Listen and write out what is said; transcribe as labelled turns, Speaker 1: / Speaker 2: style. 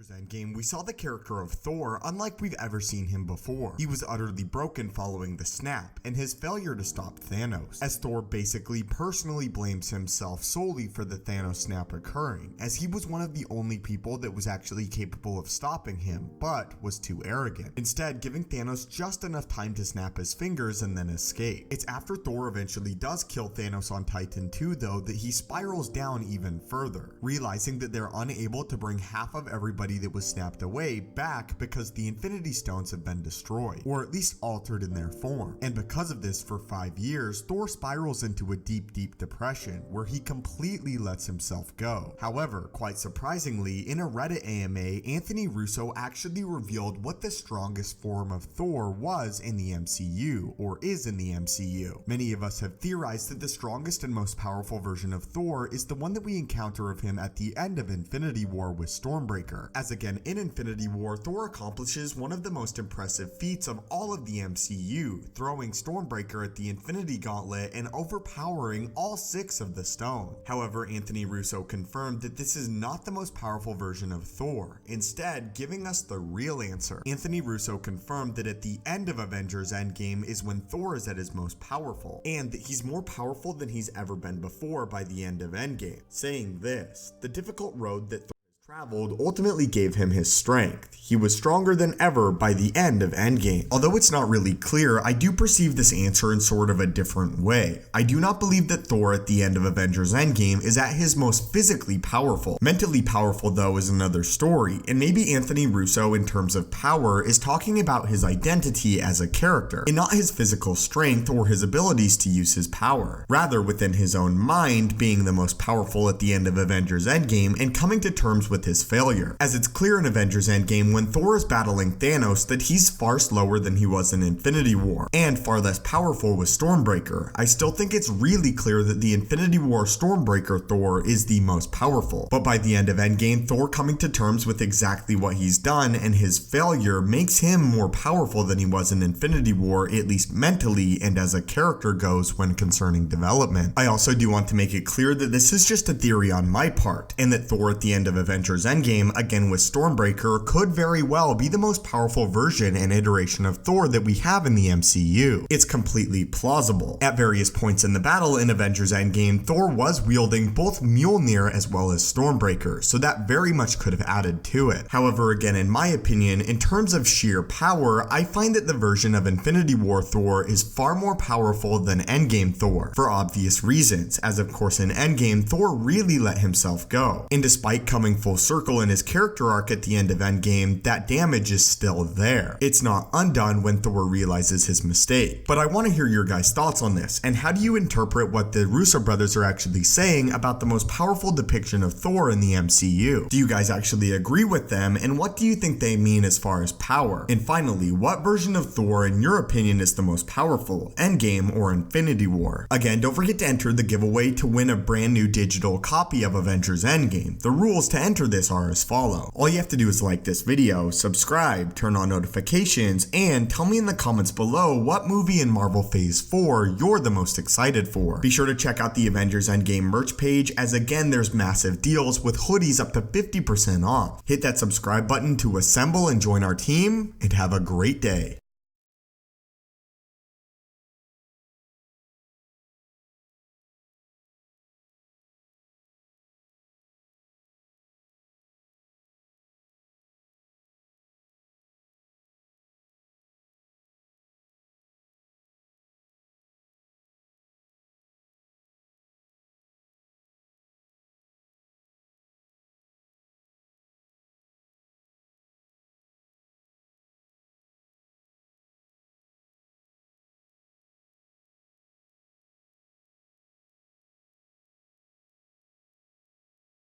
Speaker 1: Avengers Endgame, we saw the character of Thor unlike we've ever seen him before. He was utterly broken following the snap, and his failure to stop Thanos, as Thor basically personally blames himself solely for the Thanos snap occurring, as he was one of the only people that was actually capable of stopping him, but was too arrogant, instead giving Thanos just enough time to snap his fingers and then escape. It's after Thor eventually does kill Thanos on Titan 2 though that he spirals down even further, realizing that they're unable to bring half of everybody that was snapped away back because the Infinity Stones have been destroyed, or at least altered in their form. And because of this, for 5 years, Thor spirals into a deep depression where he completely lets himself go. However, quite surprisingly, in a Reddit AMA, Anthony Russo actually revealed what the strongest form of Thor was in the MCU, or is in the MCU. Many of us have theorized that the strongest and most powerful version of Thor is the one that we encounter of him at the end of Infinity War with Stormbreaker, as again in Infinity War, Thor accomplishes one of the most impressive feats of all of the MCU, throwing Stormbreaker at the Infinity Gauntlet and overpowering all 6 of the stones. However, Anthony Russo confirmed that this is not the most powerful version of Thor, instead giving us the real answer. Anthony Russo confirmed that at the end of Avengers Endgame is when Thor is at his most powerful, and that he's more powerful than he's ever been before by the end of Endgame, saying this: "The difficult road that traveled ultimately gave him his strength. He was stronger than ever by the end of Endgame." Although it's not really clear, I do perceive this answer in sort of a different way. I do not believe that Thor at the end of Avengers Endgame is at his most physically powerful. Mentally powerful though is another story, and maybe Anthony Russo in terms of power is talking about his identity as a character, and not his physical strength or his abilities to use his power. Rather within his own mind being the most powerful at the end of Avengers Endgame and coming to terms with his failure. As it's clear in Avengers Endgame when Thor is battling Thanos that he's far slower than he was in Infinity War, and far less powerful with Stormbreaker. I still think it's really clear that the Infinity War Stormbreaker Thor is the most powerful, but by the end of Endgame, Thor coming to terms with exactly what he's done and his failure makes him more powerful than he was in Infinity War, at least mentally and as a character goes when concerning development. I also do want to make it clear that this is just a theory on my part, and that Thor at the end of Avengers Endgame, again with Stormbreaker, could very well be the most powerful version and iteration of Thor that we have in the MCU. It's completely plausible. At various points in the battle in Avengers Endgame, Thor was wielding both Mjolnir as well as Stormbreaker, so that very much could have added to it. However, again, in my opinion, in terms of sheer power, I find that the version of Infinity War Thor is far more powerful than Endgame Thor, for obvious reasons, as of course in Endgame, Thor really let himself go. And despite coming full circle in his character arc at the end of Endgame, that damage is still there. It's not undone when Thor realizes his mistake. But I want to hear your guys' thoughts on this, and how do you interpret what the Russo brothers are actually saying about the most powerful depiction of Thor in the MCU? Do you guys actually agree with them, and what do you think they mean as far as power? And finally, what version of Thor in your opinion is the most powerful, Endgame or Infinity War? Again, don't forget to enter the giveaway to win a brand new digital copy of Avengers Endgame. The rules to enter this are as follow. All you have to do is like this video, subscribe, turn on notifications, and tell me in the comments below what movie in Marvel Phase 4 you're the most excited for. Be sure to check out the Avengers Endgame merch page, as again there's massive deals with hoodies up to 50% off. Hit that subscribe button to assemble and join our team, and have a great day.